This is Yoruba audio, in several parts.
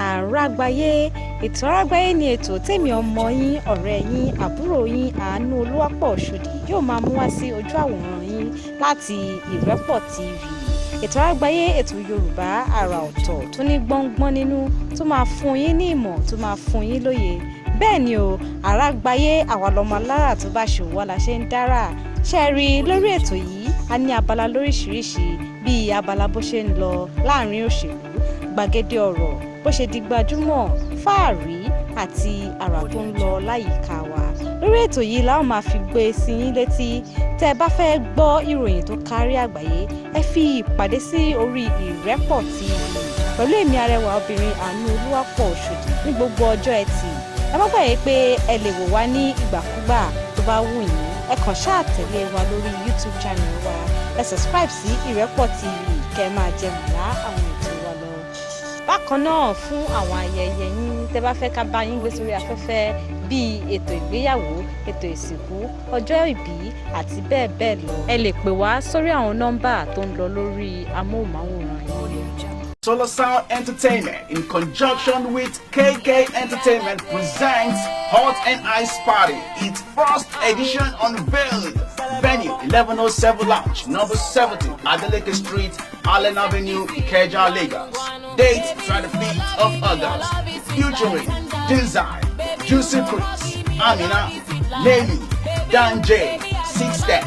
Àràgbáyé ètò Àràgbáyé ni ètò tèmi ọmọ yín ọ̀rẹ́ yín àbúrò yín Àánú Olúwapọ̀ Òṣòdì yóò máa mú wá sí ojú àwòrán yín láti Irepotv. Ètò Àràgbáyé ètò Yorùbá àrà ọ̀tọ̀ tó ní gbọ́ngbọ́n nínú tó máa fún yín ní ìmọ̀ tó máa fún yín lóye. Bẹ́ẹ̀ ni o, Àràgbáyé àwa lọmọ alára tó bá ṣe wá la ṣe ń dára. Ṣé rí lórí ètò yìí a ní abala lóríṣiríṣi bíi abala bó ṣe ń lọ láàrin òṣèlú, gbàgede ọ̀rọ̀, bó ṣe di gbajúmọ̀, fáàrí àti àrà tó ń lọ láyìíká wa. Lórí ètò yìí la ó máa fi gbé sí yín létí. Tẹ́ bá fẹ́ gbọ́ ìròyìn tó kárí àgbáyé, ẹ fi ìpàdé sí orí Irepotv pẹ̀lú èmi arẹwà obìnrin Àánú Olúwapọ̀ Òṣòdì ní gbogbo ọjọ́ Ẹtì. Ẹ má gbàgbé pé ẹ lè wò wá ní ìgbàkúgbà tó bá wù yín. Ẹ kàn ṣáà tẹ̀lé wa lórí YouTube channel wa. Ẹ subscribe sí Irepotv kẹ́ máa jẹ mọ̀lá àwọn ètò wa lọ. Bákan náà fún àwọn ayẹyẹ yín tẹ́ bá fẹ́ ká bá yín gbé sórí afẹ́fẹ́ bíi ètò ìgbéyàwó, ètò ìsìnkú, ọjọ́ ìbí àti bẹ́ẹ̀ bẹ́ẹ̀ lọ. Ẹ lè pè wá sórí àwọn nọ́mbà tó ń lọ lórí amóhùnmáwòrán yín. Solar Sound Entertainment, in conjunction with KK Entertainment, presents Hot and Ice Party. Its first edition unveiled. Venue 1107 Lounge, number 70, Adeleke Street, Allen Avenue, Ikeja, Lagos. Date 25th of August. Featuring Design, Juicy Chris, Amina, Nelly, Dan J, Six Step,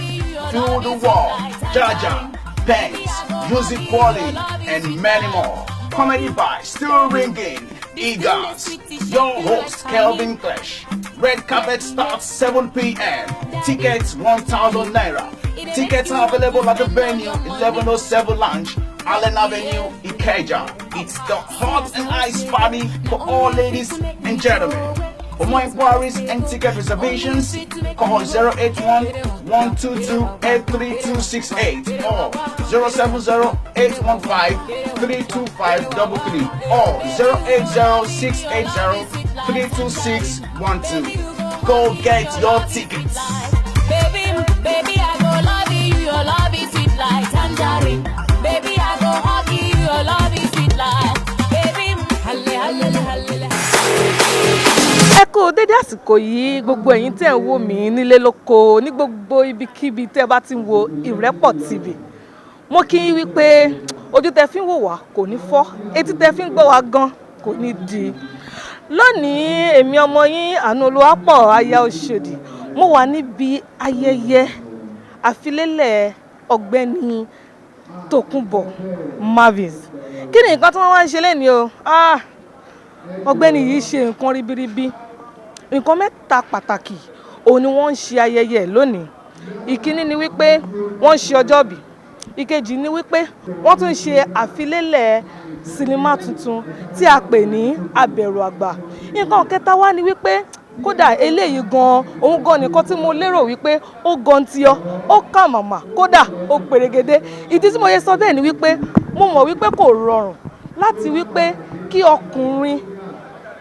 Fill the Wall, Jaja, Banks, Music Quality, and many more. Comedy by Still Ringing, Eagles. Your host, Kelvin Clash. Red carpet starts 7 p.m. Tickets 1,000 naira. Tickets are available at the venue 1107 Lounge, Allen Avenue, Ikeja. It's the Hot and Ice Party for all ladies and gentlemen. For more inquiries and ticket reservations, call 081-122-83268 or 070-815-32533 or 080-680-32612. Go get your tickets. Baby, I go love you, your love is sweet like tangerine. Baby, I go hug you, your love is sweet like. Baby, halle. Ẹ kú dédé àsìkò yìí gbogbo ẹ̀yin tẹ́ ń wò mí nílé lóko ní gbogbo ibikíbi tẹ́ bá ti ń wo Irepotv. Mo kí yín wípé ojú tẹ́ fi ń wò wá kò ní fọ́, etí tẹ́ fi ń gbọ́ wá gan kò ní di. Lónìí èmi ọmọ yín Àánú Olúwapọ̀ aya Òṣòdì mo wà níbi ayẹyẹ àfilélẹ̀ ọ̀gbẹ́ni Tokunbo Malvins. Kí ni nǹkan tí wọ́n wá ń ṣe lẹ́ni o? Ọ̀gbẹ́ni yìí ṣe nǹkan ribiribi. Nǹkan mẹ́ta pàtàkì òun ni wọ́n ń ṣe ayẹyẹ lónìí. Ìkíní ni wípé wọ́n ṣe ọjọ́bí. Ìkejì ni wípé wọ́n tún ṣe àfilélẹ̀ sinimá tuntun tí a pè ní Aberu-Agba. Nǹkan kẹta wá ni wípé kódà eléyìí gan òun gan nìkan tí mo lérò wípé ó gan ti ọ ó kà màmá kódà ó pèrègede. Ìdí tí mo yẹ sọ bẹ́ẹ̀ ni wípé mo mọ̀ wípé kò rọrùn láti wípé kí ọkùnrin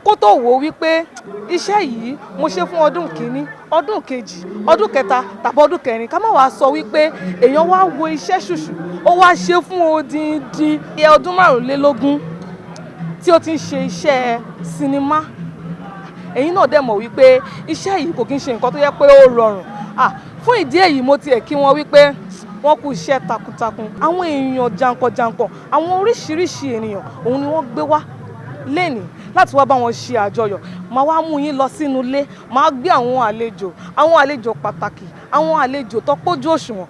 kó tó wò wípé iṣẹ́ yìí mo ṣe fún ọdún kìíní, ọdún kejì, ọdún kẹta tàbí ọdún kẹrin ká má wá sọ wípé èèyàn wá wo iṣẹ́ ṣùṣù ó wá ṣe fún odindi ọdún 25 tí ó ti ń ṣe iṣẹ́ sinimá. Ẹ̀yin náà dẹ̀ mọ̀ wípé iṣẹ́ yìí kò kí ń ṣe nǹkan tó yẹ pé ó rọrùn. Fún ìdí èyí mo tiẹ̀ kí wọn wípé wọ́n kú iṣẹ́ takuntakun. Àwọn èèyàn jàǹkànjàǹkàn, àwọn oríṣiríṣi ènìyàn òun ni wọ́n gbé wá lẹ́nìí láti wá bá wọn ṣe àjọyọ̀. Máa wá mú yín lọ sínú ilé, máa gbé àwọn àlejò pàtàkì, àwọn àlejò tó pójú òṣùwọ̀n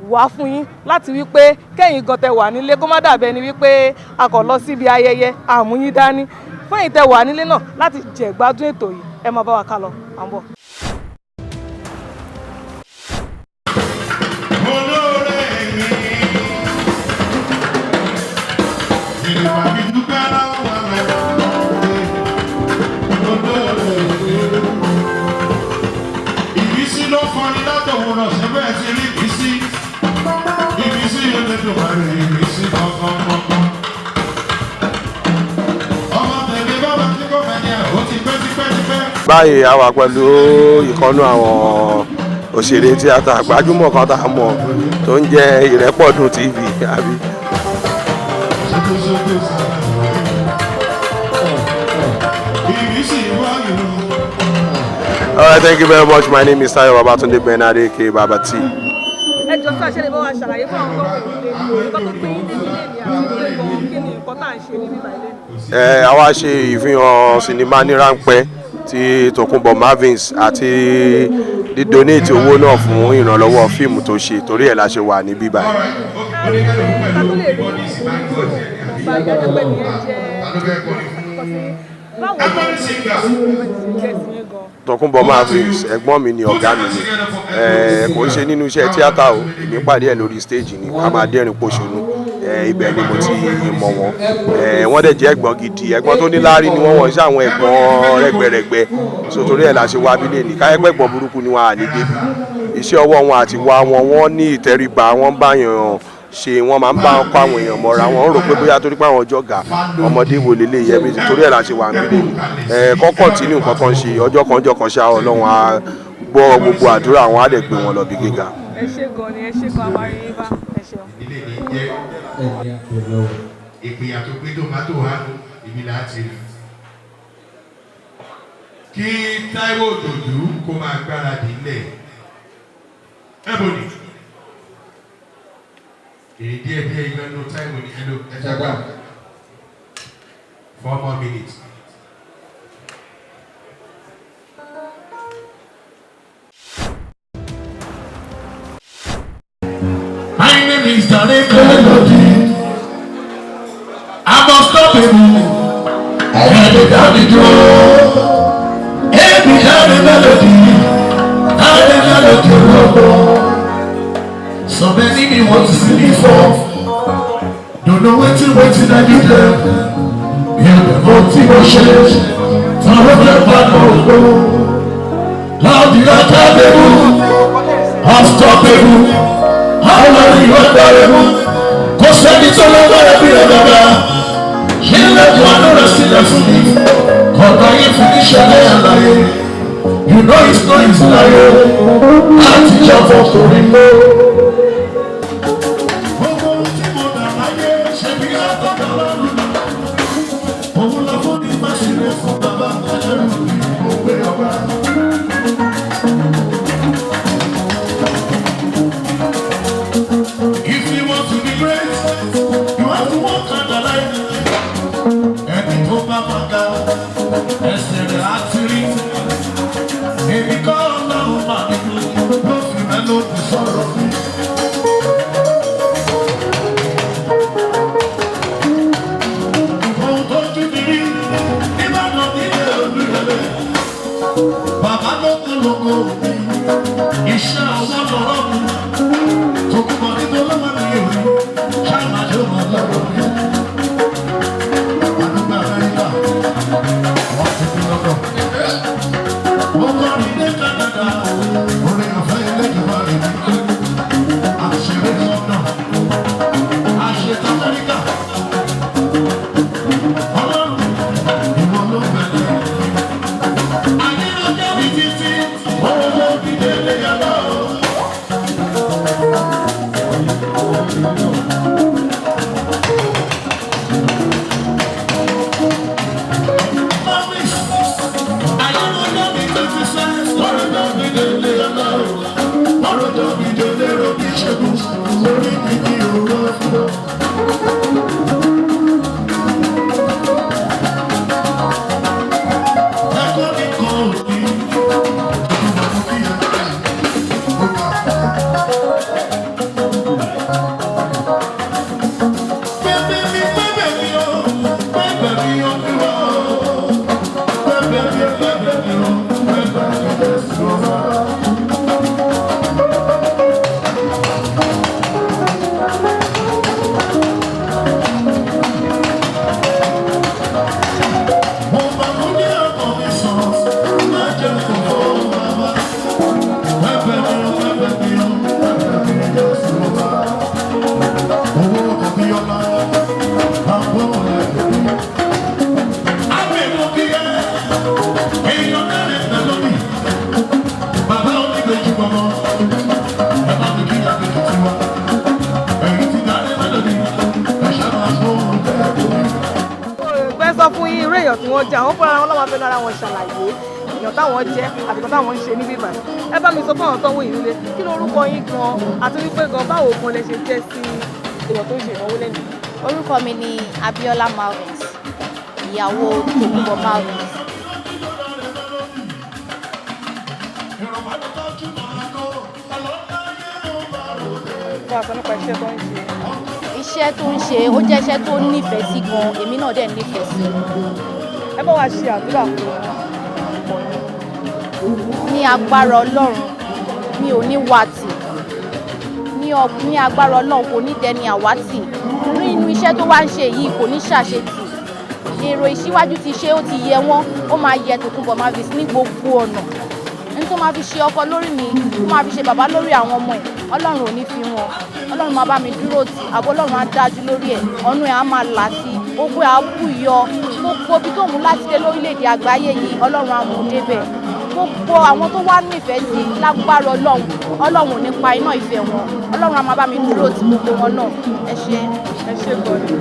wá fún yín láti wípé kẹ́yìn gan tẹ́ wà nílé kó má dàbẹ́ ni wípé a kò lọ síbi ayẹyẹ àmú yín dání. Fún ẹ̀yin tẹ́ wà nílé náà láti jẹ gbádùn ètò yìí ẹ máa bá wa ká lọ à ń bọ̀. Báyìí a wà pẹ̀lú ìkànnú àwọn òṣèré tíátà gbajúmọ̀ kan tá a mọ̀ tó ń jẹ́ Irepotv àbí. Alright, thank you very much. My name is Tayo Babatunde Benade K Baba T. Ẹ jọ sọ àṣẹlẹ̀ bá wa ṣàlàyé fún àwọn ọmọ ìlú nǹkan tó pín in nílé ní àti ilé gan kí ni nǹkan tá à ń ṣe ní bíbá ilé. Àwa ṣe ìfihàn sinimá ní ráńpẹ́ ti Tokunbo Malvins àti dídonate owó náà fún ìrànlọ́wọ́ fíìmù tó ṣe torí ẹ̀ la ṣe wà ní bíbá. Tokunbo Malvins ẹ̀gbọ́n mi ni ọ̀gá mi ni kò ń ṣe nínú iṣẹ́ tíátà o èmi pàdé ẹ̀ lórí stage ni a máa dẹ́rìn pòṣónú ibẹ̀ ni mo ti mọ̀ wọ́n wọ́n dẹ̀ jẹ́ ẹ̀gbọ́n gidi ẹ̀gbọ́n tó ní láárí ni wọ́n ṣe àwọn ẹ̀gbọ́n rẹ́gbẹ̀rẹ́gbẹ́ sotori ẹ̀ la ṣe wá bílẹ̀ ní káyẹ́pẹ́ ẹ̀gbọ́n burúkú ni wọ́n à ní débi iṣẹ́ ọwọ́ wọn àti wá wọ́n ní ìtẹríba wọ́n bá yàn ṣe wọ́n máa ń bá ọkọ àwọn èèyàn mọ́ra wọ́n rò pé bóyá torí pé àwọn ọjọ́ ga ọmọdé wo lè lè yẹ méjì torí ẹ̀ la ṣe wà nílé ni kọ́kọ́ tí ní nǹkan kan ṣe ọjọ́ kan ṣá ọlọ́run á gbọ́ gbogbo àdúrà àwọn á lè gbé wọn lọ bí gíga. ẹ ṣe gan ni ẹ ṣe gan àmàrin yín bá ẹ ṣeun. ilé ní jẹ́ ìpìyà tó gbé tòmátò hánú ibi láti rí kí Táíwò Òdòdó kó máa gbáradì lẹ̀ ẹ̀bùnì. Díẹ̀ ìgbẹ́ no time ní ẹlò ẹ̀jàgbá 4 more minutes. My name is Danny Melody. I'm unstoppable. I had it down the door. Every Danny Melody. Danny Melody. So many me want to see me fall. Don't know what to I need them. You the motivation. Turn up the battle. Love you are capable. Unstoppable. How long you are terrible. Cause send it all over every other. She let you another still there for me. Cause I ain't finish your day and lie. You know it's not easy lie. I teach you for story. sọ fún yín irú èèyàn tí wọ́n jẹ́ àwọn fúnra wọn lọ́wọ́ fẹ́ lára wọn ṣàlàyé èèyàn táwọn jẹ́ àti nǹkan táwọn ń ṣe níbí báyìí. Ẹ bá mi sọ fún àwọn tó ń wò yín nílé kí lorúkọ yín gan àti wípé gan báwo gan lẹ ṣe jẹ́ sí èèyàn tó ń ṣe ìnáwó lẹ́nu. Orúkọ mi ni Aberu-Agba Malvins, ìyàwó Tokunbo Malvins. Iṣẹ́ tó ń ṣe ó jẹ́ iṣẹ́ tó nífẹ̀ẹ́ sí gan, èmi náà dẹ̀ nífẹ̀ẹ́ sí. Ẹ bá wa ṣe àdúrà fún ní agbára Ọlọ́run mi ò ní wàtì, ní agbára Ọlọ́run kò ní dẹni àwátì, nínú iṣẹ́ tó wá ń ṣe yìí kò ní ṣàṣetì. Èrò ìṣíwájú ti ṣe ó ti yẹ wọ́n, ó máa yẹ Tokunbo Malvins ní gbogbo ọ̀nà. Ní tó máa fi ṣe ọkọ lórí mi, tó máa fi ṣe bàbá lórí àwọn ọmọ ẹ̀, Ọlọ́run ò ní fi wọn. Ọlọ́run máa bá mi dúró tì, àbọ̀ Ọlọ́run á dájú lórí ẹ̀, ọ̀nà ẹ̀ á máa là sí, gbogbo ẹ̀ á bù yọ. Gbogbo ibi tó mú láti dé lórílẹ̀-èdè àgbáyé yìí, Ọlọ́run á mú débẹ̀. Gbogbo àwọn tó wá nífẹ̀ẹ́ sí lágbára Ọlọ́run, Ọlọ́run ò ní pa iná ìfẹ́ wọn. Ọlọ́run á máa bá mi dúró tì gbogbo wọn náà. Ẹ ṣé gbọ́dọ̀.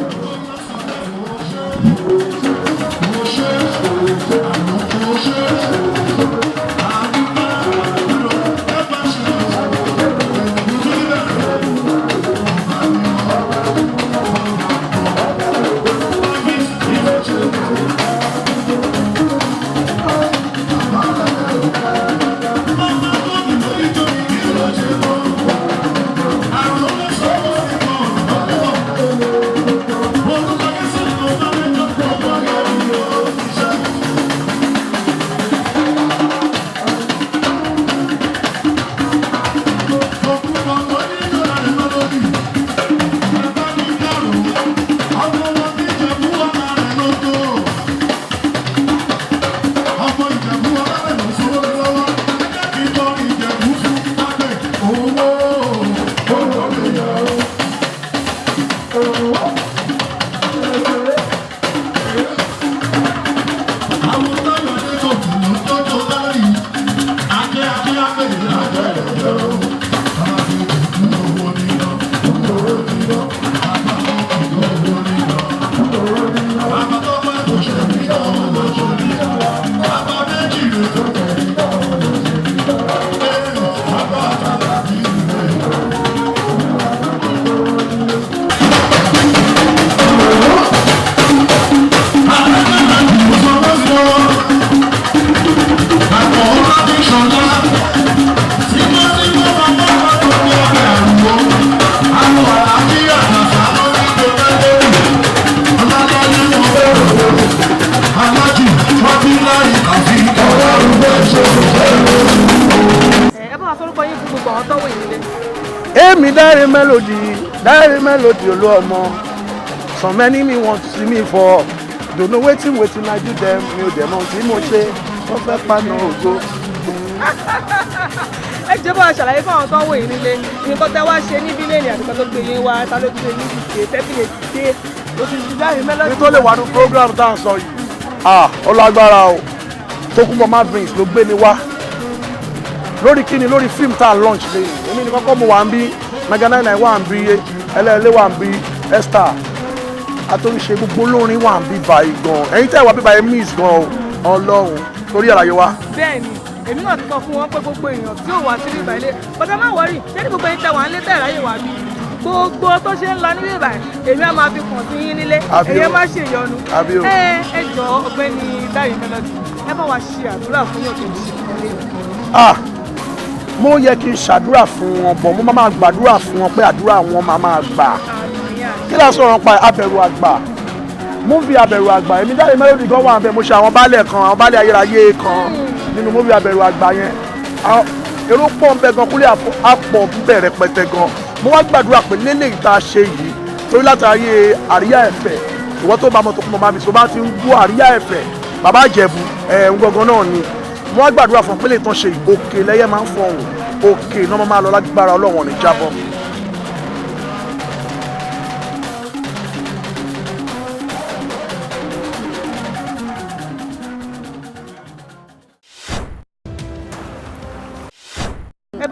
Èmi Dáre Melody olú ọmọ. Some many me want to see me for. Don't know wetin I do them. Mi ò dẹ̀ mọ̀ tí mo ṣe. Wọ́n fẹ́ paná ògo. Ẹ jẹ́ bá a ṣàlàyé fún àwọn tó ń wò yín nílé nǹkan tẹ́ wá ṣe níbí lẹ́yìn àdúgbò tó gbé yín wá ta ló gbé yín dìde tẹ́bílẹ̀ dìde òṣìṣẹ́ Dáre Melody. Ní tó lè wà ní program tá à ń sọ yìí. Ó lágbára o. Tokunbo Malvins ló gbé ni wá. Lórí kíni lórí fíìmù tá à launch lẹ́yìn. Èmi ni kọ́kọ́ mo wà ń bí Mega 99 wà ń bí ẹlẹ́ẹ̀lẹ́ wà ń bí Esther àtòríṣe gbogbo olórin wà ń bí báyìí gan. Ẹ̀yin tẹ́ wà bí báyìí miss gan o Ọlọ́run torí àlàyé wa. Bẹ́ẹ̀ni èmi náà ti sọ fún wọn pé gbogbo èèyàn tí ò wá sí ibà ilé bọ́dá má wọrí ṣé ní gbogbo ẹ̀yin tẹ́ wà ń lé tẹ́ ráyè wá bí gbogbo tó ṣe ń lọ níbí ibà èmi á máa fi kàn sí yín nílé èyí má ṣe ìyọnu. Ẹ jọ ọ̀gbẹ́ni Dáre Melody ẹ bá wa ṣe àdúrà fún yàn tó ń ṣe ìkọlé. Mo yẹ kí n ṣàdúrà fún wọn bọ̀ mo máa gbàdúrà fún wọn pé àdúrà wọn máa gbà. Kí la sọ̀rọ̀ pa Aberu-Agba múvi Aberu-Agba èmi Dáre Melody gan wà ń bẹ mo ṣe àwọn baálẹ̀ kan àwọn baálẹ̀ ayérayé kan nínú múvi Aberu-Agba yẹn èrò pọ̀ ń bẹ gan kúlẹ̀ àpọ̀ bẹ̀rẹ̀ pẹ̀tẹ̀ gan mo wá gbàdúrà pé lélẹ́yìí tá a ṣe yìí torí látàrí àríyá ẹ̀fẹ̀ ìwọ́n tó bá mọ Tokunbo Malvins tó bá ti ń gbọ́ àríyá ẹ̀fẹ̀ bàbá Ìjẹ̀bú ń gangan náà ni mo wá gbàdúrà fún pélé tán ṣe òkè lẹ́yẹ máa ń fọhùn òkè náà máa lọ lágbára Ọlọ́run ní jábọ́.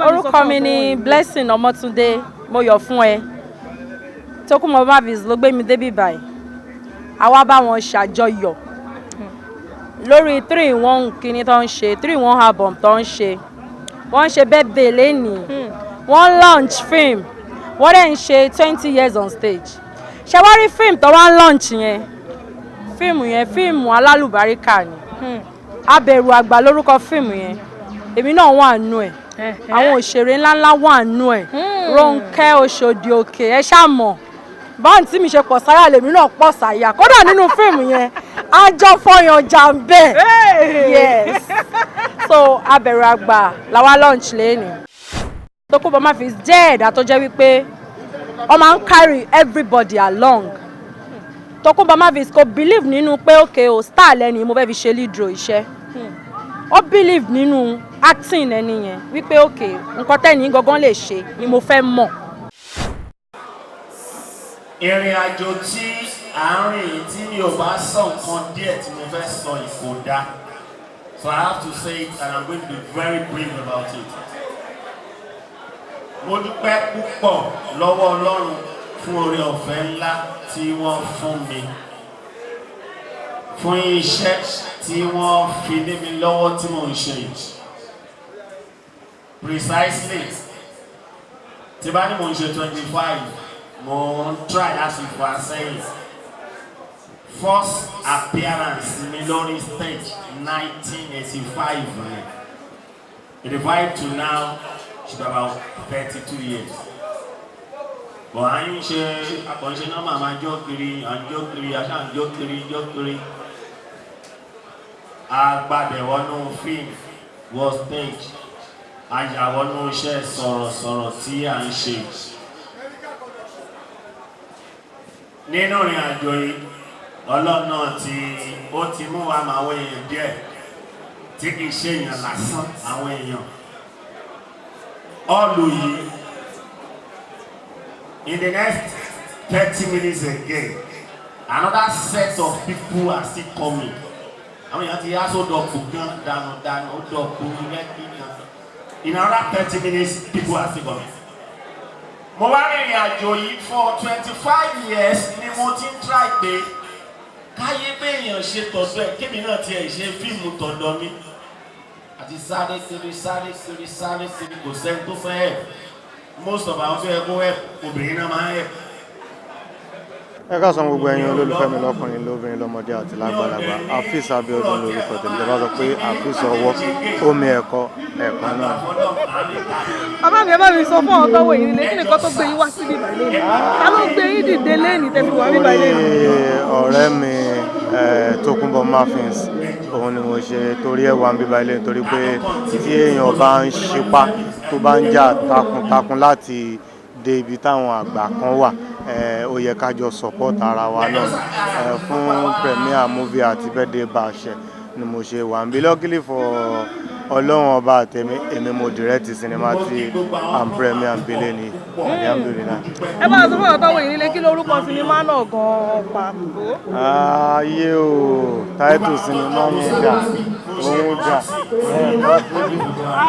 Orúkọ mi ni Blessing Ọmọ́túndé mo yọ̀ fún ẹ Tokunbo Malvins ló gbé mi débi báyìí àwa bá wọn ṣàjọyọ̀ lórí 3-in-1 kíní tó ń ṣe 3-in-1 album tó ń ṣe wọ́n ń ṣe birthday lénìí wọ́n launch film wọ́n dẹ̀ ń ṣe 20 years on stage ṣe wá rí film tó wá ń launch yẹn fíìmù alálùbáríkà ni Aberu-Agba lórúkọ fíìmù yẹn èmi náà wà nù ẹ̀ àwọn òṣèré ńláńlá wà nù ẹ̀ Rónkẹ́ Òṣòdì Òkè ẹ ṣáà mọ̀ báwọn tí mi ṣe pọ̀ sáyà lèmi náà pọ̀ sáyà kódà nínú fíìmù yẹn àjọ fọyàn jàǹbẹ́ yes so Aberu-Agba làwa launch lẹ́nu Tokunbo Malvins jẹ́ ẹ̀dá tó jẹ́ wípé ó máa ń carry everybody along Tokunbo Malvins kò believe nínú pé okay o star lẹ́ni mo fẹ́ fi ṣe lead role iṣẹ́ ó believe nínú acting ẹni yẹn wípé okay nǹkan tẹ́ni gangan lè ṣe ni mo fẹ́ mọ̀. ìrìn àjò tí àárín tí mi ò bá sọ nǹkan díẹ̀ tí mo fẹ́ sọ ìkódà so I have to say it and I'm going to be very brief about it. Mo dúpẹ́ púpọ̀ lọ́wọ́ Ọlọ́run fún oore ọ̀fẹ́ ńlá tí wọ́n fún mi fún iṣẹ́ tí wọ́n fi lé mi lọ́wọ́ tí mo ń ṣe precisely tí bá ní mo ń ṣe 25 mo ń try láti fò àsẹ́yìn first appearance mi lórí stage 1985 rẹ̀ 85 to now should about 32 years. But I ain't sure I consider my jokery and jokery, I can't jokery. But the one film was stage. I want no share sorrow, tea and shades. Nínú ìrìn àjò yìí, Ọlọ́run náà ó ti mú wa máa wọ èèyàn díẹ̀ tí kì í ṣe èèyàn lásán àwọn èèyàn. All you in the next 30 minutes again, another set of people are still coming. I mean, in another 30 minutes, people are still coming. Mo wá rìnrìn àjò yìí for 25 years ni mo ti ń try pé káyé pé èèyàn ṣe tọ̀dọ̀ ẹ̀ kébì náà tiẹ̀ ṣe fíìmù tọ̀dọ̀ mi. Àti sáré kiri kò sẹ́ni tó fẹ́ ẹ̀. Most of our fẹ́ kó ẹ̀ obìnrin náà máa ń ẹ̀. Ẹ káàsán gbogbo ẹ̀yin olólùfẹ́ mi lọ́kùnrin lóbìnrin lọ́mọdé àti lágbàlagbà Afeez Abiodun lórúkọ tèmi tẹ́ bá sọ pé Afeez ọwọ́ omi ẹ̀kọ́ náà. bàbá mi sọ fún ọ̀tọ́ wo yìí nílé kí nìkan tó gbé yín wá síbí ìbàlẹ̀ ni ta ló gbé yín dìde lẹ́ẹ̀ni tẹ̀sí wà níbà ilé ni. ọ̀rẹ́ mi Tokunbo Malvins òun ni mo ṣe torí ẹ̀ wá ń bíbá ilé nítorí pé tí èèyàn bá ń ṣipá tó bá ń jà takuntakun láti dé ibi táwọn àgbà kan wà ó yẹ ká jọ support ara wa náà fún premier movie àti birthday bash ni mo ṣe wà ń bí luckily for Ọlọ́run ọba àtẹ̀mí èmi mo direct sinimá tí am premier nbílẹ̀ ni alhamdulillah. ẹ bá a sọ fún ọ̀tọ́ wo yìí nílé kí lórúkọ sinimá náà gan-an pàtó. ayé o táìtù sinimá mi dà òun dà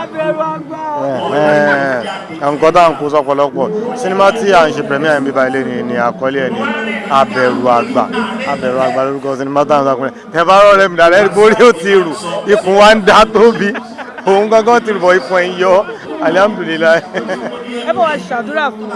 Aberu-Agba. nǹkan tá à ń kó sọ́pọ̀lọpọ̀ sinimá tí à ń ṣe premier ń bíbá ilé ni àkọlé ẹ̀ ní Aberu-Agba lórúkọ sinimá tá à ń sọkùnrin ẹ bá rọrẹ mi dàrẹ́ borí ó ti rù ikùn wa ń dá tóbi òun gangan ti bọ̀ ikùn ẹ̀ ń yọ alhamdulillah. ẹ bá wa ṣàdúrà fún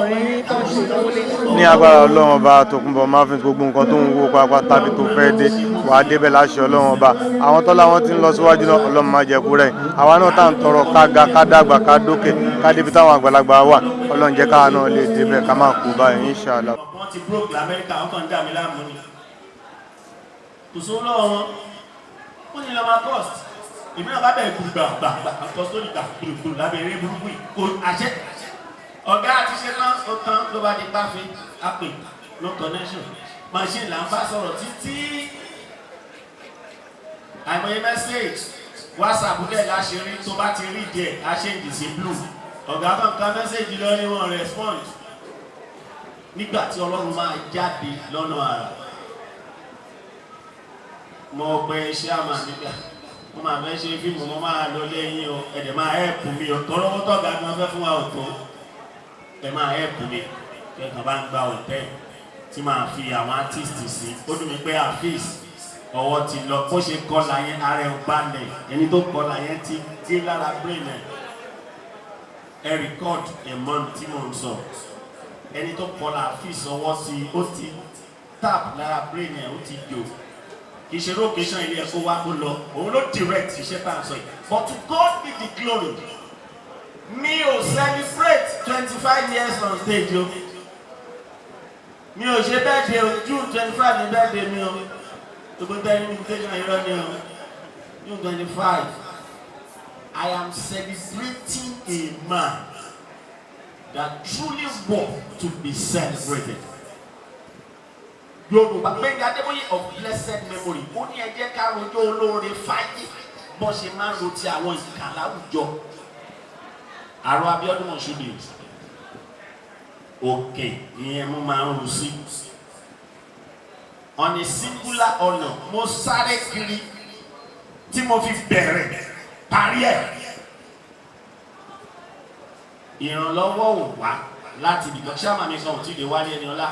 ọ̀rẹ́ yín tó ń ṣe ìnáwó lé. ní agbára Ọlọ́run ọba Tokunbo Malvins gbogbo nǹkan tó ń wó pápá tàbí tó fẹ́ dé wàá débẹ̀ láṣẹ Ọlọ́run ọba àwọn tọ́lá wọn ti ń lọ síwájú náà Ọlọ́run máa jẹ́ kú rẹ̀ àwa náà tá à ń tọrọ ká ga ká dàgbà ká dókè ká débi táwọn àgbàlagbà wà Ọlọ́run jẹ́ káwa náà lè débẹ̀ ká má kú báyìí inshallah. Wọ́n ti broke l'Amẹ́ríkà wọ́n kàn ń dà mí láàmú ni kò sówó lọ́wọ́ wọn wọ́n ní lọ́mọ cost èmi náà bá bẹ̀rẹ̀ gbùgbà àkọsórí gbùgbù lábẹ́ eré burúkú yìí kò àṣẹ ọ̀gá àti ṣe tán ó tán ló bá di páfí àpè no connection machine là ń bá sọ̀rọ̀ títí àìmọye message WhatsApp dẹ̀ láṣẹrí tó bá ti rí díẹ̀ á ṣe ń dìsí blue ọ̀gá kan ká message lọ ní wọn respond nígbà tí Ọlọ́run máa jáde lọ́nà àrà mo pe iṣẹ́ àmà nígbà mo máa fẹ́ ṣe fíìmù mo máa lọ lẹ́yìn o ẹ̀dẹ̀ máa ẹ̀pù mi o tọ́lọ́wọ́ tọ́gà ni wọ́n fẹ́ fún wa ọ̀tọ́ ẹ̀ máa ẹ̀pù mi kẹ́kàn bá ń gba òtẹ́ tí máa fi àwọn artist sí ó dùn mí pé Afeez ọwọ́ ti lọ bó ṣe kọlà yẹn ara ẹ̀ balẹ̀ ẹni tó kọlà yẹn ti gé lára brain ẹ̀ record a month tí mo ń sọ ẹni tó kọlà fi sọwọ́ sí ó ti tap lára brain ẹ̀ ó ti jò kì í ṣe location ilé ẹ̀kọ́ wa kó lọ òun ló direct iṣẹ́ tá à ń sọ yìí but to God be the glory mi ò celebrate 25 years on stage o mi ò ṣe birthday o June 25 ni birthday mi o gbogbo tẹ́lẹ̀ invitation irọ́ ni o June 25 I am celebrating a man that truly worth to be celebrated. Yorùbá Gbẹ́ngà Adébóyè of blessed memory ó ní ẹ jẹ́ ká rojọ́ olóore fáyé bó ṣe máa ń ro ti àwọn ìkà láwùjọ. Àrò Abíọ́dún Mọ̀ṣúdì òkè ìyẹn mo máa ń ru sí. On a singular honour mo sáré kiri tí mo fi bẹ̀rẹ̀ parí ẹ̀. Ìrànlọ́wọ́ ò wá láti ibìkan ṣáàmà mi kan ò tí ì lè wálé ẹni ọlá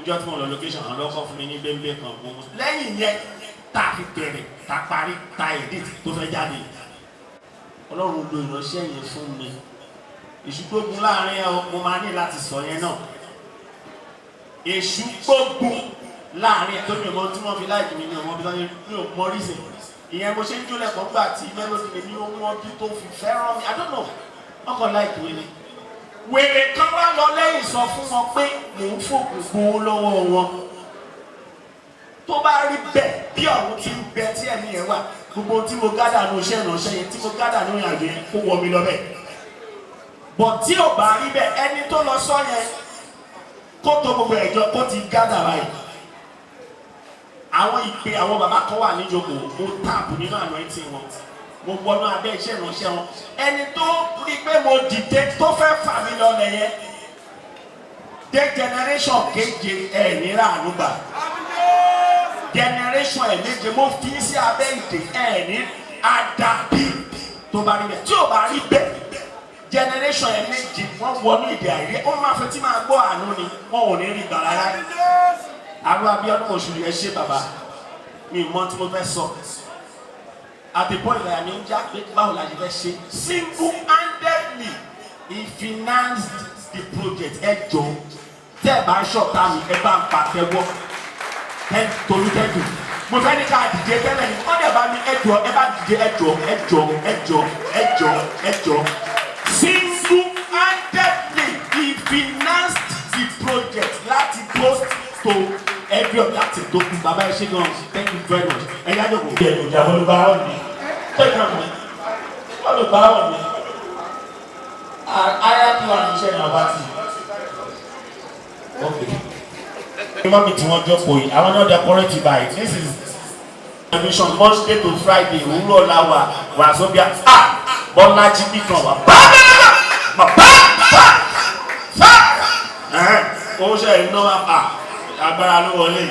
ìjọ tí mo lọ location àwọn lọ́kọ́ fún mi ní bẹ́ẹ̀ kan mo lẹ́yìn yẹn tá a fi bẹ̀rẹ̀ tá a parí tá a edit tó fẹ́ jáde Ọlọ́run lo ìránṣẹ́ yẹn fún mi èṣù gbógun láàrin ẹ mo máa ní láti sọ yẹn náà èṣù gbógun láàrin ẹ tó mi ò mọ tí wọ́n fi láìkì mi ní ọmọ bí wọ́n mi ò mọ reason ìyẹn mo ṣe ń jólẹ̀ kan gbà tí melody lè ní ohun ọdún tó fi fẹ́ràn mi I don't know wọ́n kàn láìkì mi ni wèrè kan wá lọ lẹ́yìn sọ fún wọn pé mò ń fòkùn gbowó lọ́wọ́ wọn tó bá rí bẹ́ẹ̀ bí ọ̀run ti ń bẹ tí ẹ̀mí yẹn wà gbogbo tí mo gádà ní iṣẹ́ ìránṣẹ́ yẹn tí mo gádà ní ìrìnàjò yẹn kó wọ mi lọ bẹ́ẹ̀ bọ̀ tí ò bá rí bẹ́ẹ̀ ẹni tó lọ sọ yẹn kó tó gbogbo ẹ̀jọ́ kó ti gádà báyìí àwọn ìpè àwọn bàbá kan wà níjókòó mo tààbù nínú àná ẹtì wọn mo wọnú abẹ́ iṣẹ́ ìránṣẹ́ wọn ẹni tó rí pé mo dìde tó fẹ́ fà mí lọ lẹ́yẹ dé generation keje ẹ̀ nira ànúgbà generation ẹ̀ méje mo fi sí abẹ́ ìdè ẹ̀ ní àdàbí tó bá rí bẹ́ẹ̀ tí ò bá rí bẹ́ẹ̀ generation ẹ̀ méje wọ́n wọnú ìdè àìrí ó máa fẹ́ tí máa gbọ́ àánú ni wọ́n ò ní rí gbà rárá Àrò Abíọ́dún Mọ̀ṣúdì ẹ ṣé bàbá mi mọ tí mo fẹ́ sọ. At the point that I mean, Jack, báwo la ṣe fẹ́ ṣe single-handedly he financed the project ẹ jọ tẹ́ ẹ bá ń ṣọ̀tá mi ẹ bá ń pàtẹ́wọ́ ẹ torí tẹ́jú mo fẹ́ ní ká dìde tẹ́lẹ̀ ní ọ̀dẹ̀ bá mi ẹ jọ ẹ bá dìde ẹ jọ ẹ jọ ẹ jọ ẹ jọ ẹ jọ single-handedly he financed the project láti post to every of that thing tó kú bàbá ẹ ṣe gan thank you very much ẹ yájọ kò bí ẹ lò jà wọlé bá wọn ni tẹ́lẹ̀ mi wọ́n lè bá wọn ni ayé kí wọ́n ní iṣẹ́ náà bá ti ok. mọ́mí tí wọ́n jókòó yìí àwọn náà decorate by this is television Monday to Friday òwúrọ̀ la wà sọ́bíà bọ́lá jí bí kan wà ó ṣe ìná wà agbára ló wọlé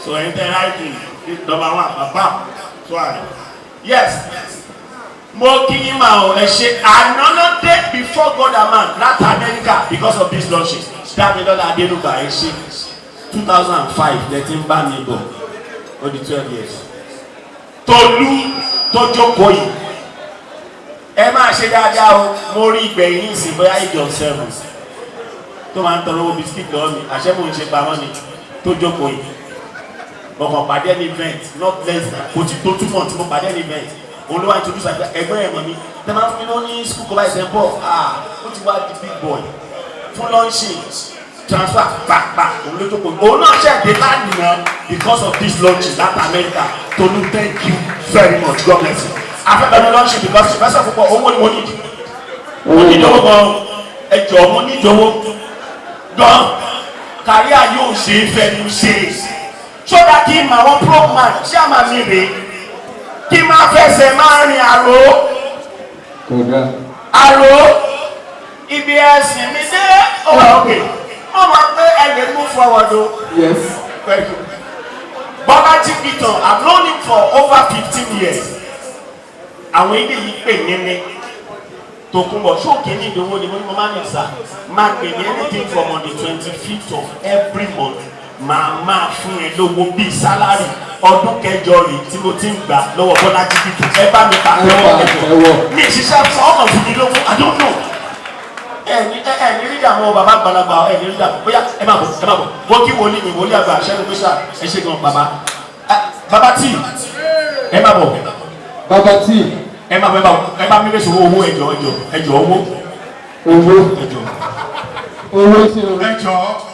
so ẹ̀yin tẹ́ láìpẹ́ number one bàbá so àná yes mo kí yín máa ọ̀ ẹ ṣe another day before God and man láti America because of this launching Dámilọ́lá Adénúgà ẹ ṣe 2005 lẹ́tí ń bá mi bọ̀ ó di 12 years Tolú tó jókòó yìí ẹ máa ṣe dáadáa o mo rí ìgbẹ̀yìn ìsìn bóyá ìjọ 7 tó máa ń tọrọ owó bisikíìtì lọ́wọ́ mi àṣẹ mò ń ṣe pamọ́ ni tó jókòó yìí ọkàn pàdé ní event not less than kò tí tó 2 months mo pàdé ní event olúwa introduce ẹgbẹ́ ẹ̀mọ́ mi tẹ́ máa fún mi lọ ní school kọ́ba ẹ̀sẹ̀ bọ̀ ó ti wá di big boy fún launching transfer pàpà òun ló jókòó òun náà ṣẹ̀dé lánàá because of this launching láti America Tolu thank you very much God bless you afẹ́fẹ́ mi launching because ìfẹsẹ̀ púpọ̀ owó ni mo ní ìdánwò gan ẹjọ́ mo ní ìdánwò gan kárí ayé ò ṣe é fẹ́ ní ṣe ṣọ́dá kí n máa wọ́n program ṣé àmà mi rè kí n máa fẹsẹ̀ máa rìn àrò ibi ẹ̀sìn mi dé ọ̀rọ̀ òkè wọ́n máa pé ẹ lè move forward o. Yes. Bọ́lá jí Peter I've known him for over 15 years àwọn ilé yìí pè ní ní Tokunbo ṣóòkè ní ìdánwò ni mo máa ń nìsa máa pè ní anything from on the 25th of every month màá fún ẹ lówó bíi sálárì ọdún kẹjọ rèé tí mo ti ń gbà lọ́wọ́ Bọ́lá Jídìtì ẹ bá mi pa lọ́wọ́ mi ìṣiṣẹ́ fún ọmọ fún mi lówó I don't know ẹni rí dààmú bàbá àgbàlagbà ẹni rí dààmú bóyá ẹ má bọ̀ wọ́n kí wọlé mi wọlé àgbà ṣẹ́nu pẹ́sà ẹ ṣe gan bàbá tí ẹ má bọ̀ bàbá tí ẹ má mi fẹsẹ̀ owó ẹjọ́ owó sí o ẹjọ́.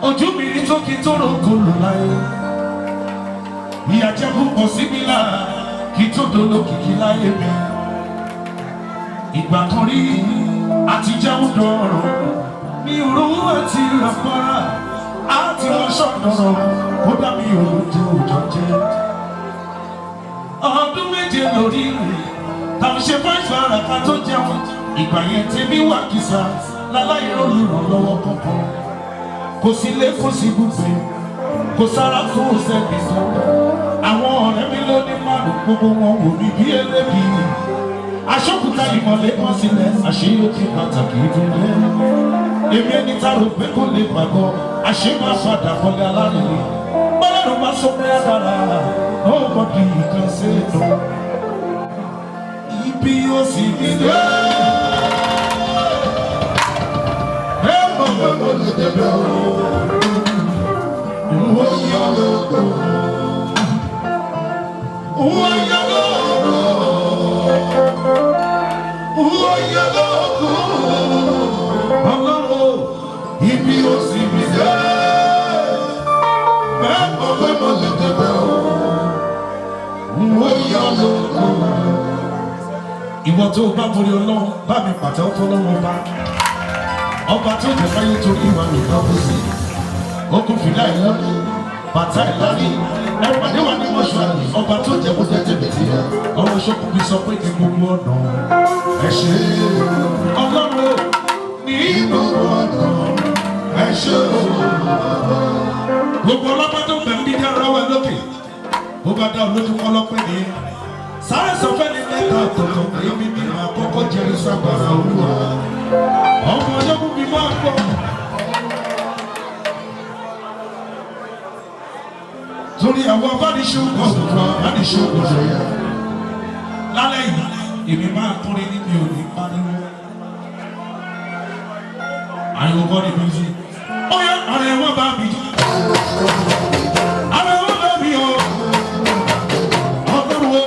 ojú mi rí tó kí tó rògbò lò láyé ìyà jẹ́ púpọ̀ sí mi lára kí tó dolo kìkì láyé mi ìgbà kan rí àti jẹun dọ̀rọ̀ ní òru àti ìrọ̀pọ̀ra àti wọ́ṣọ̀ dọ̀rọ̀ kó dá mi òru jẹ́ òjò jẹ́ méje lórí rẹ̀ tàbí ṣe fún ìfara ká tó jẹun ìgbà yẹn tèmi wà kìsà láláyé olùrànlọ́wọ́ kankan kò sí lé kò sí gbùgbé kò sára kò sẹ́ni sọ àwọn ọ̀rẹ́ mi ló ní márùn gbogbo wọn wò mí bí elébi aṣọ́kùtà ìmọ̀lẹ́ kan sílẹ̀ àṣeyọtí pàtàkì ìdúró èmi ẹni tá rò pé kò lè gbàgbọ́ àṣemá padà kọ́lé alárìnrìn bọ́lẹ́rù bá sọ pé dára nobody can say no ibi ó sì ní dé ẹ mọ̀ pé mo lè débẹ̀ o wọ́n yọ lóko wọ́n yọ lóko wọ́n yọ lóko ọlọ́run ibi ó sì ní dé ẹ mọ̀ pé mo lè débẹ̀ o wọ́n yọ lóko. Ìwọ tó bá borí ọlọ́run bá mi pàtẹ́wọ́ tó lọ́wọ́ bá ọba tó jẹ fáyé torí ìwà nìkan kó sí okùn fìlà ìlọ́rí bàtà ìlọ́rí ẹ̀pàdé wà ní mọ́ṣúárì ọba tó jẹ bó jẹ tẹ̀bẹ̀tì ọmọ ṣọ́kùn fi sọ pé ní gbogbo ọ̀nà ẹ ṣé ọlọ́run ní gbogbo ọ̀nà ẹ ṣé gbogbo ọlọ́pàá tó bẹ̀ ń bí dára wà lókè bó bá dá olójú ọlọ́pẹ́ ní sáré sọ fẹ́ ní lẹ́ka ọ̀tọ̀ọ̀tọ̀ èmi ní àkọ́kọ́ jẹ́rìí sábàrà olúwa ọmọ ọlọ́kùn mi máa gbọ́. torí àwọn abániṣòwò ọ̀dùnkún abániṣòwò ọ̀dùnkún lálẹ́ yìí èmi máa kọrin níbi òní pariwo àyẹ̀wò kọ́ ni bíi ó yẹ ọ̀rẹ́ wọn bá mi jù ọ̀rẹ́ wọn bá mi yọ ọ̀gbọ́n wo.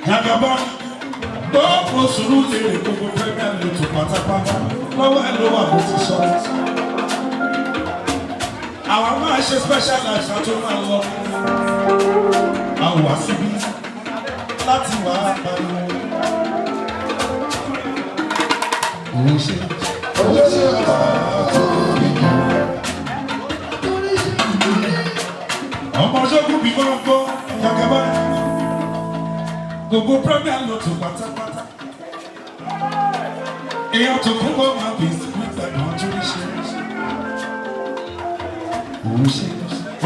Yagaba, gbogbo sùúrù lèrè gbogbo premier lètò pátápátá lọ́wọ́ ẹ̀ ló wà bó ti sọ. Àwọn máa ṣe special life àti máa lọ. A wà síbí láti wà á pariwo. Òun ṣe ọ̀tá tó rí jù. Ọmọ ṣọ́kù bí wọ́n gbọ́ Yagaba. Gbogbo premier lotto pátápátá. Èèyàn Tokunbo Malvins nígbà náà tó rí ṣe.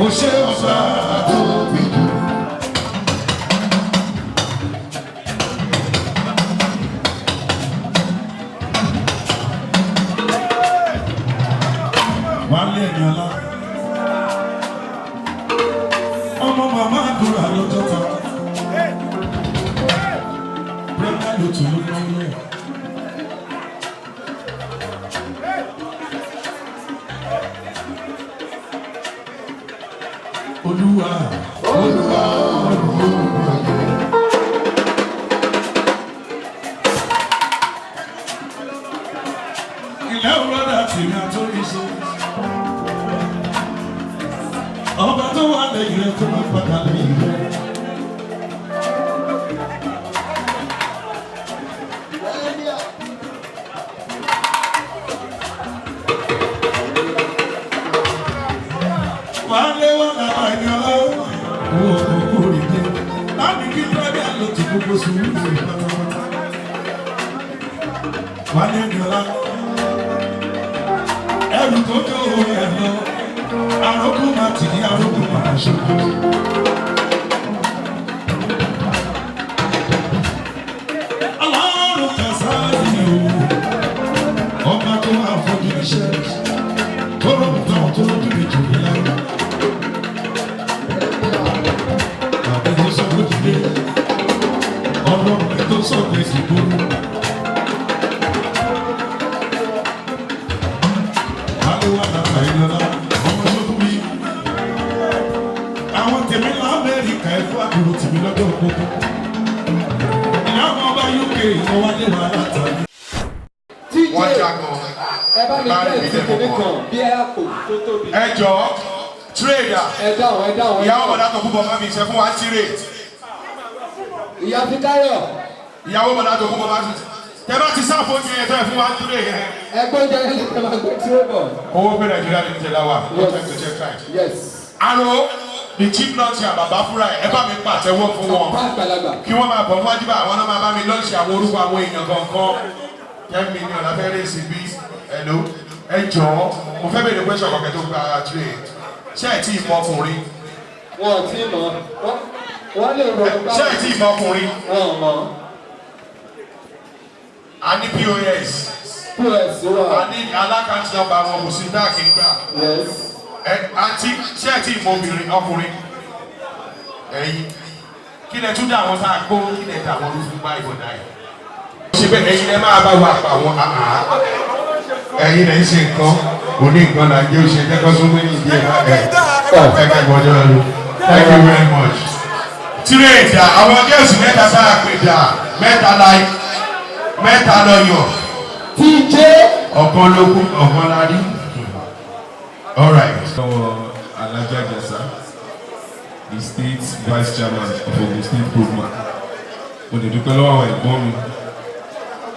Ó ṣe ọ̀sà tó bí jù. Wálé ẹ̀yìn ọlá. Ọmọ màmá àdúrà lọ́jọ́ kan. Lotto ló lọ́wọ́ ẹ̀. Olúwa, Olúwa, Olúwa. Ilé òwúrọ̀dà tèmi àtúrí ṣe. Ọba tó wà lẹ́yìn rẹ̀ tó máa padà lẹ́yìn rẹ̀. Wálé wà lára ẹ̀yàn owó òkòkò ìdè láti kí premier lotto gbogbo sùúrù rẹ̀ pátápátá. Wálé ẹ̀yàn lá ẹrù tó tó ẹ̀ lọ arógún máa tì ní arógún máa ṣòkò. Ọlọ́run kẹsàn-án ni o ọba tó máa fojú iṣẹ́ tó rọrùn táwọn tó lójú mi jù mí lára. Àbẹ̀wò sọ pé kìlé ọlọ́run tó sọ pé sì gbóná. Wálé wà lára ẹ̀. mi lọ́jọ́ gbogbo. Ìyá ọmọ ọba UK ìwọ wá lé wàhálà tán. wọ́n jagun ẹ bá mi gbé ìtìkìní kan bí ẹ kò tó tóbi. Ẹ jọ trader. Ẹ dáhùn. Ìyá ọmọ dàtọ̀ púpọ̀ máa mi ṣe fún wa tirate. Ìyá Fikáyọ̀. Ìyàwó ọmọ dàtọ̀ púpọ̀ máa ti tẹ bá ti sáfò ní ẹjọ́ ẹ̀ fún wa tirate yẹn. Ẹgbọ́n jẹ́ ẹni tẹ́ máa gbé tí ó bọ̀. Owó pé Nàìjíríà ní tẹ̀lá wa. Yes. Aro the chief nurse ya bàbá fúnra ẹ̀ bá mi pàtẹ́wọ́ fún wọn. Kí wọ́n máa bọ̀ wájú bá àwọn náà máa bá mi lọ́ọ̀ṣì àwọn orúkọ àwọn èèyàn kọ̀ọ̀kan. 10 million abẹ́rẹ́ ìsìnbí ẹ̀lò ẹ jọ̀ọ́ mo fẹ́ bèèrè pẹ́sọ̀ kọ̀kẹ́ tó gba trade ṣé ẹ̀ tí ì mọ ọkùnrin. Wọ́n ti mọ̀ wọ́n lè rọ̀ bá. Ṣé ẹ̀ tí ì mọ ọkùnrin. Wọ́n mọ̀. A ní POS. POS wà. A ní alákàntì nọ́mbà wọn kò sí dáàkì gbà. Yes. Àǹtí ṣé ẹ̀ tí ì mọ obìnrin ọkùnrin. Ẹ̀yin kí lẹ tún dá àwọn tá a gbó kí lẹ dá àwọn olùfún bá ìbọ̀dá yìí. Ṣé bẹ́ẹ̀ ẹ̀yin lẹ máa bá wa pa àwọn àhà. Ẹ̀yin lẹ ń ṣe nǹkan òní nǹkan là ń jẹ́ òṣèlú ẹ̀kọ́ sóńgbé ní ìdí ẹ̀ ẹ̀ka ìbọ̀dọ̀ lọ. Thank you very much. Trade àwọn gẹ́ẹ̀sì mẹ́ta bá a pè dà mẹ́ta láì mẹ́ta lọ́yọ̀. TJ. Ọ̀kan lókun ọ̀kan la rí. All right. Alhaji Ajasa, the state vice chairman of the state program. Mo lè dúpẹ́ lọ́wọ́ àwọn ẹ̀gbọ́n mi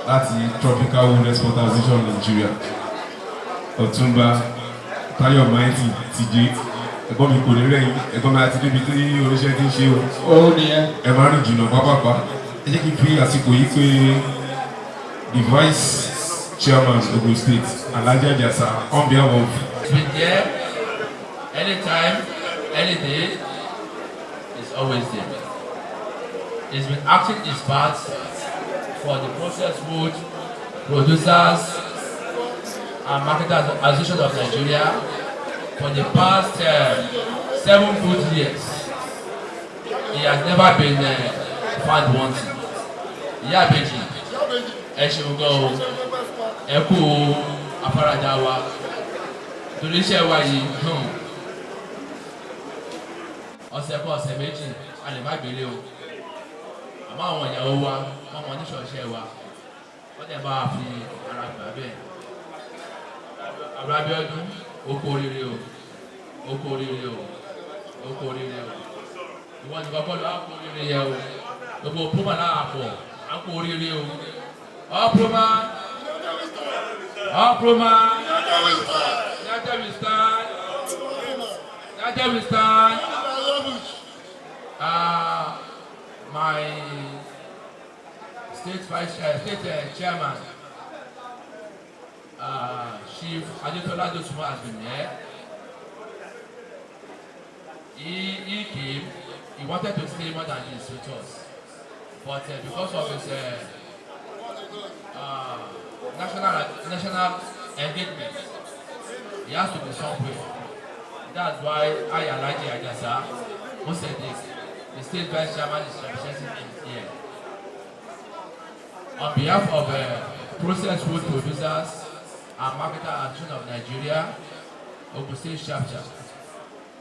láti Tropical Wellness Organization Nigeria. Ọ̀túnba Tayo Maiti TJ. Ẹ̀gbọ́n mi kò ní rẹ̀yìn, ẹ̀gbọ́n mi àti débi tí oníṣẹ́ ti ń ṣe o. Ó nìyẹn. Ẹ máa rìn jìnnà pápápá. Ẹ jẹ́ kí n fi àsìkò yìí pé the vice chairman of the state, Alhaji Ajasa, on behalf of. It's been there, anytime, any day, it's always there. It's been acting its part for the processed food producers and marketers association of Nigeria for the past 7 good years. He has never been found wanting. Yeah, Beji. Ẹ ṣeun gan o, ẹ kú afárádá wa, torí iṣẹ́ wa yìí ọ̀sẹ̀ kan ọ̀sẹ̀ méjì a lè má gbélé o, àmọ́ àwọn ìyàwó wa wọ́n mọ oníṣọ̀ọ́ṣẹ́ wa wọ́n dẹ̀ bá a fi ara gbà bẹ́ẹ̀. Abiodun oko oríire o, oko oríire o, oko oríire o, ìwọ nìkan kọ́ ló á kó oríire yẹ o, gbogbo puma náà pọ̀ á kó oríire o. All Proma, we stand. My state chairman, Chief Adetola Dosuma has been there. He came. He wanted to stay more than this with us, but because of his national engagement, he has to be somewhere. That's why I, Alhaji Ajasa, who said this, the state vice chairman is representing him here. On behalf of processed food producers and marketers association of Nigeria, Ogun State chapter,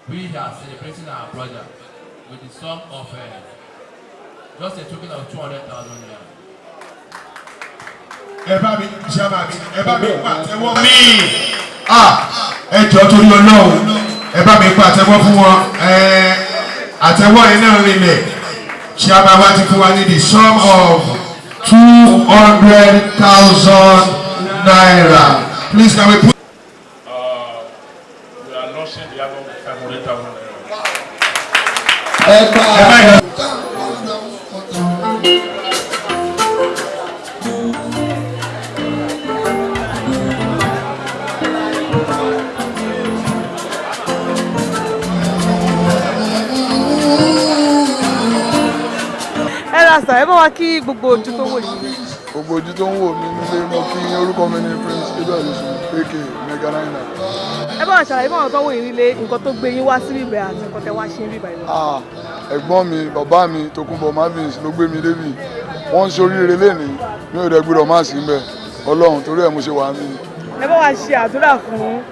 we are celebrating our brother with the sum of just a token of 200,000 naira. Ẹ bá mi ṣáàbà mi, ẹ bá mi pàtẹ́wọ́ mi. Ẹ jọ̀ọ́ torí Ọlọ́run, ẹ bá mi pàtẹ́wọ́ fún wọn. Àtẹ́wọ́ yẹn náà rinlẹ̀. Ṣáàbà wa ti fún wa ní the sum of 200,000 naira. Please can we put. We are launching the album with 500,000 naira. Sà ẹ bá wa kí gbogbo ojú tó wò yìí. Gbogbo ojú tó ń wò mí nílé mo kí orúkọ mi ní Prince Iberusu AK Mega 9. Ẹ bá wa ṣàlàyé báwọn tó wò yìí nílé nǹkan tó gbé yín wá sí ibẹ̀ àti nǹkan tẹ wá ṣe ń rí báyìí lọ. Ẹ̀gbọ́n mi bàbá mi Tokunbo Malvins ló gbé mi débi wọ́n ń ṣoríire lénìí mi ò dẹ̀ gbọ́dọ̀ má sí mbẹ̀ Ọlọ́run torí ẹ̀ mo ṣe wà mí. Ẹ bá wa ṣe àdúrà fún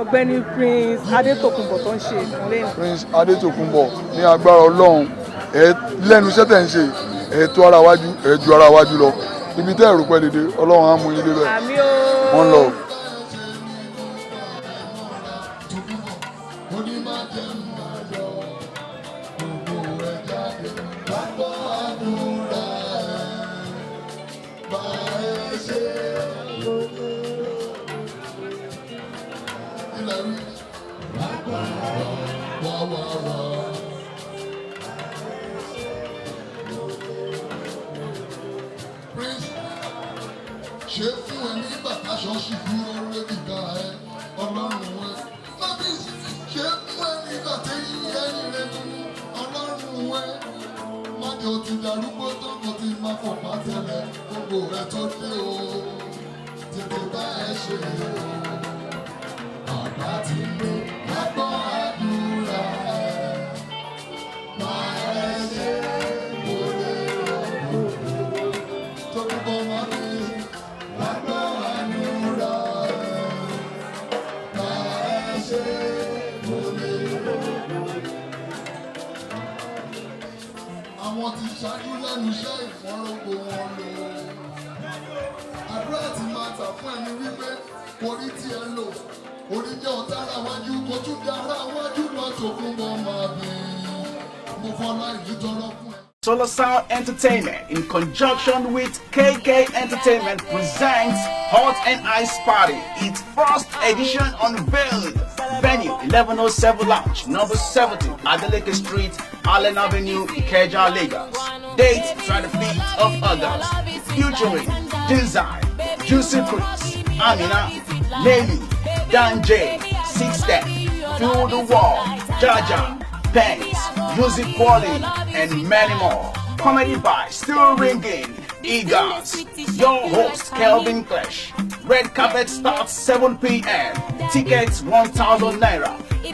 ọ̀gbẹ́ni Prince Adetokunbo tó ń ṣe ìkúnlẹ̀. Prince Adetokunbo ní agbára Ọlọ́run ẹ lẹ́nu iṣẹ́ tẹ̀ ń ṣe ẹ tó ara wájú ẹ ju ara wájú lọ ibi tẹ́ ẹ̀rù pẹ́ dédé Ọlọ́run á mú yín débẹ̀. Àmín o. One love. Ṣé fún ẹ nígbà táṣọ ṣì dúró lórí ìka ẹ Ọlọ́run ẹ. Malvins ṣé fún ẹ nígbà téyín ẹni rẹ nínú Ọlọ́run ẹ. Má jẹ́ o ti darúgbó tó kò ti máa fọ̀pá tẹ̀lẹ̀ gbogbo rẹ tó dé o. Tètè bá ẹ ṣe o. Àgbà ti dé lágbọ́ àdúrà ẹ. Máa ẹ ṣe kò lè rọrùn. Tokunbo Malvins. Àwọn ti ṣáájú lẹ́nu iṣẹ́ ìfọ́nrọ́gbò wọn lò. Àdúrà ti máa tà fún ẹni wípé orí tí ẹ lò. Orí jẹ́ ọ̀tá ara wájú, kò tún dá ara wájú lọ Tokunbo Malvins. Mo fọlá ìlú tọrọ fún ẹ. Solar Sound Entertainment, in conjunction with KK Entertainment, presents Hot and Ice Party. Its first edition unveiled. Venue 1107 Lounge, number 70, Adeleke Street, Allen Avenue, Ikeja, Lagos. Date 25th of August. Featuring Design, Juicy Chris, Amina, Nelly, Dan J, 610, Feel the Wall, Jaja, Pants, Music Quality, and many more. Comedy by Still Ringing, Eagles. Your host, Kelvin Clash. Red carpet starts 7 p.m. Tickets 1,000 naira.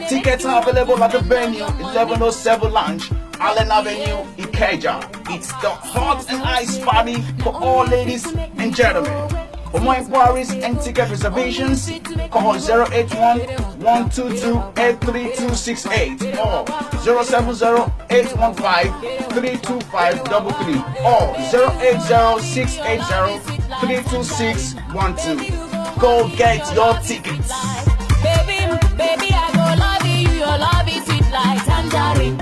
Tickets are available at the venue 1107 Lounge, Allen Avenue, Ikeja. It's the Hot and Ice Party for all ladies and gentlemen. For more inquiries and ticket reservations, call 081-122-83268 or 070-815-32533 or 080-680-32612. Go get your tickets. Baby, I go love you, your love is sweet like tangerine.